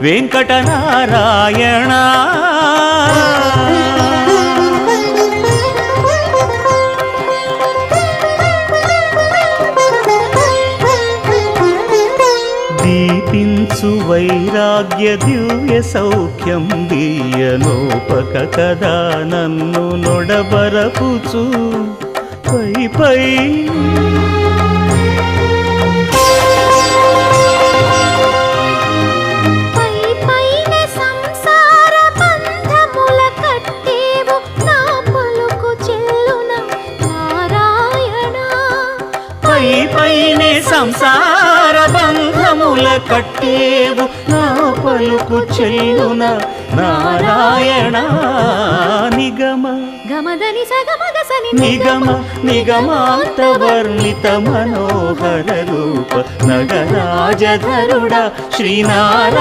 వెంకటనారాయణ. దీపించు వైరాగ్య దివ్య సౌఖ్యం దీయనోపక కదా నన్ను నొడబరపుచు పై పై పైనే సంసార బంధముల కట్టేవు నా పలుకు చెల్లున నారాయణ. నిగమ గమదని సగమగసని నిగమ నిగమాంత వర్ణిత మనోహర రూప నగరాజధరుడ శ్రీనారాయణ.